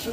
সব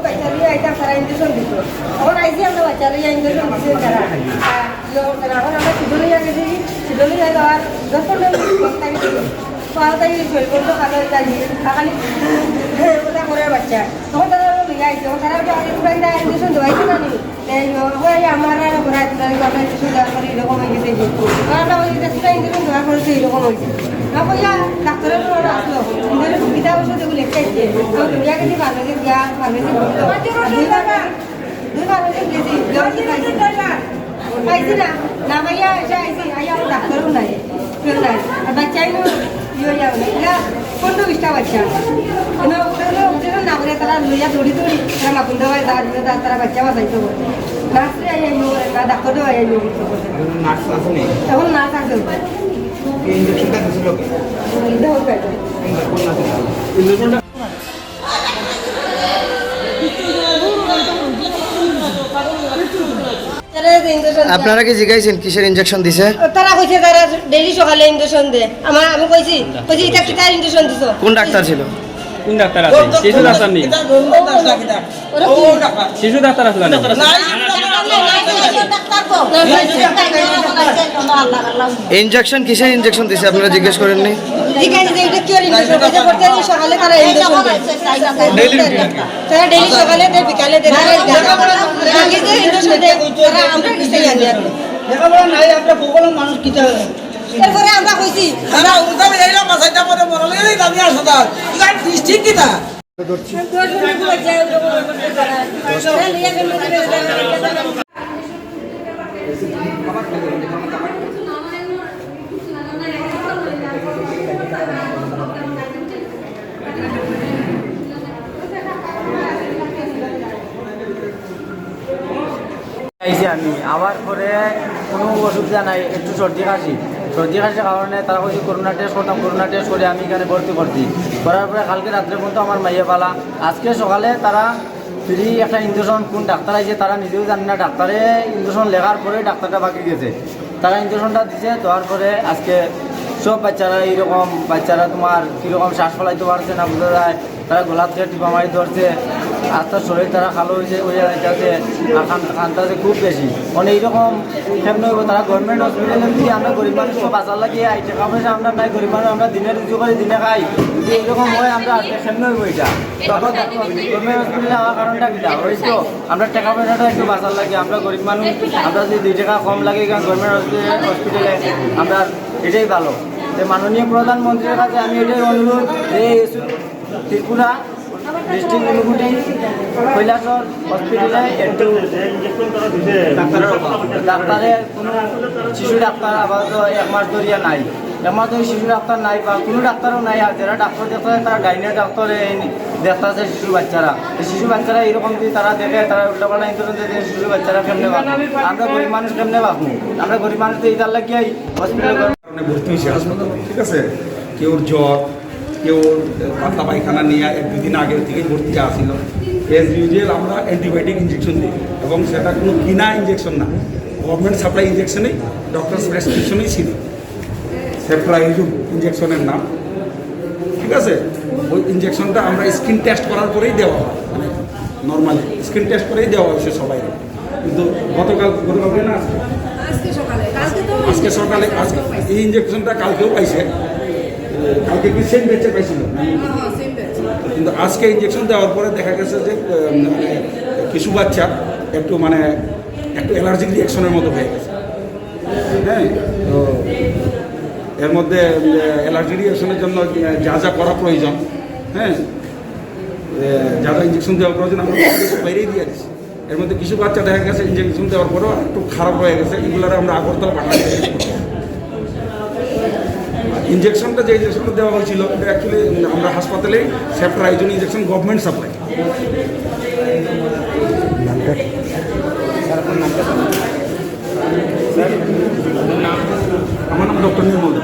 বাচ্চারা আইটা তারা ইঞ্জেকশন দিত এখন আইসি আমরা বাচ্চারা ইঞ্জেকশন দিচ্ছে তারা এখন আমরা সিডলিয়া গেছি সিডলিয়া যাওয়ার 10-15 মিনিট তাই শরীর করতো খালো খালি ওটা করে বাচ্চা তখন তারা লিয়ে আইছে তারা ইঞ্জেকশন দেওয়াইছে না নি আমার আমরা ইঞ্জেকশন দেওয়ার পরে এরকম হয়ে গেছে আমরা ওই ইঞ্জেকশন দেওয়ার পরে এরকম হয়েছে না কইয়া ডাক্তারের ওরা আসলো ইঞ্জেকশন সুবিধা ওষুধ এগুলো লেখাইছে তো দুনিয়া গেছি ফার্মেসি গিয়া ফার্মেসি দুই ফার্মেসি গেছি পাইছি না না ভাইয়া এসে আইসি আইয়া ডাক্তারও নাই কেউ নাই আর বাচ্চাই ইয়ে যাও না এটা 15-20টা বাচ্চা ওদের না করে তারা লইয়া দৌড়ি তারা মাপুন দেওয়ায় তারা বাচ্চা বাঁচাইতে বলে নার্সে আইয়া না ডাক্তারও আইয়া নার্স আসেনি এখন নার্স আসে ইঞ্জেকশনটা দিছিল কি দেহ পেটে ইঞ্জেকশনটা আপনারা কি জিজ্ঞাসেন কিসের ইনজেকশন দিছে? তারা কইছে তারা ডেইলি সকালে ইনজেকশন দে আমি কইছি এটা কি তার ইনজেকশন দিছো? কোন ডাক্তার ছিল? কোন ডাক্তার আছে? শিশু ডাক্তার নেই। শিশু ডাক্তার আছে না? ইনজেকশন কিসের ইনজেকশন দিছে আপনারা জিজ্ঞেস করেননি? জিজ্ঞাসা যে এটা কি ইনজেকশন দিছে করতে সকালে তারা ইনজেকশন দেয় তারা ডেইলি সকালে দেয় বিকালে দেয় আগে যে ইনজেকশন দেয় তারা আমরা কিসে জানি লেখাপড়া নাই আমরা ভূগোলের মানুষ কিটা এরপরে আমরা কইছি আমরা উল্টা এইরা মাথাটা পরে মরলেই দামি আর সদা ইগা ডিস্ট্রিক্ট কিটা আমি আবার পরে কোনো অসুবিধা নাই, একটু সর্দি কাশির কারণে তারা বলছি করোনা টেস্ট করতাম, করোনা টেস্ট করে আমি এখানে ভর্তি করছি। করার পরে কালকে রাত্রে পর্যন্ত আমার মাইয়া পালা, আজকে সকালে তারা ফ্রি একটা ইঞ্জেকশন কোন ডাক্তার আছে তারা নিজেও জানি না, ডাক্তারে ইঞ্জেকশন লেখার পরে ডাক্তারটা বাকি গেছে, তারা ইঞ্জেকশনটা দিছে। দেওয়ার পরে আজকে সব বাচ্চারা এইরকম বাচ্চারা তোমার কীরকম শ্বাস ফলাইতে পারছে না বোঝা যায়, তারা গোলাপ থেকে টিপা মারি ধরছে, আর তার শরীর তারা খালো হয়েছে যাচ্ছে আর খানটাছে খুব বেশি মানে এইরকম কেমন হইব। তারা গভর্নমেন্ট হসপিটালে দিয়ে আমরা গরিব মানুষকে বাঁচার লাগিয়ে আই টাকা পয়সা আমরা নাই, গরিব মানুষ আমরা দিনে রুজু করে দিনে খাই, যদি এইরকম হয় আমরা কেমন হইব এটা। তখন গভর্নমেন্ট হসপিটালে আমার কারণটা কিনা হয়েছিল আমরা টাকা পয়সাটা একটু বাঁচার লাগে, আমরা গরিব মানুষ আমরা যদি 2 টাকা কম লাগে গভর্নমেন্ট হসপিটালে আমরা এটাই ভালো। মাননীয় প্রধানমন্ত্রীর কাছে আমি এটাই অনুরোধ যে ত্রিপুরা ডিস্ট্রিক্ট অনুভূতি কৈলাসর হসপিটালে একটু ডাক্তারের কোনো শিশু ডাক্তার আপাতত 1 মাস ধরিয়া নাই, 1 মাস ধরে শিশু ডাক্তার নাই বা কোনো ডাক্তারও নাই। আর যারা ডাক্তার দেখতে তারা গাইনিক ডাক্তার দেখতে আছে শিশু বাচ্চারা এরকম যদি তারা দেখে তারা উল্টাপাল্টা ইন্স্যুরেন্স দিয়ে শিশু বাচ্চারা কেমনে পাবো, আমরা গরিব মানুষ কেমনে পাবো, আমরা গরিব মানুষ তো এইটার লাগিয়ে হসপিটালে ভর্তি হয়েছে হাসপাতালে। ঠিক আছে, কেউ জ্বর, কেউ পাতলা পায়খানা নিয়ে 1-2 দিন আগের থেকেই ভর্তি আসছিল। এজ ইউজুয়াল আমরা অ্যান্টিবায়োটিক ইঞ্জেকশন দিই এবং সেটা কোনো কিনা ইঞ্জেকশন না, গভর্নমেন্ট সাপ্লাই ইঞ্জেকশনেই ডক্টরস প্রেসক্রিপশনেই ছিল, সেফ্লাইজুম ইঞ্জেকশনের নাম। ঠিক আছে, ওই ইঞ্জেকশনটা আমরা স্কিন টেস্ট করার পরেই দেওয়া হয়, মানে নর্মালি স্কিন টেস্ট করেই দেওয়া হয়েছে সবাই। কিন্তু গতকালকে না আজকে সকালে আজকে এই ইঞ্জেকশনটা কালকেও পাইছে, কালকে কি সেম বেচে পাইছিল, কিন্তু আজকে ইঞ্জেকশন দেওয়ার পরে দেখা গেছে যে কিছু বাচ্চা একটু অ্যালার্জিক রিয়াকশনের মতো হয়ে গেছে। হ্যাঁ, তো এর মধ্যে অ্যালার্জি রিয়াকশনের জন্য যা যা করা প্রয়োজন, হ্যাঁ যা যা ইঞ্জেকশন দেওয়া প্রয়োজন আমরা বাইরেই দিয়ে দিচ্ছি। এর মধ্যে কিছু বাচ্চা দেখা গেছে ইঞ্জেকশন দেওয়ার পরেও একটু খারাপ হয়ে গেছে, এগুলোর আমরা আগরতলা পাঠাচ্ছি। ইঞ্জেকশনটা যে ইঞ্জেকশনটা দেওয়া হয়েছিল এটা অ্যাকচুয়ালি আমরা হাসপাতালেই সেপ্ট্রাইজন ইঞ্জেকশন গভর্নমেন্ট সাপ্লাই। আমার নাম ডক্টর নির্মল।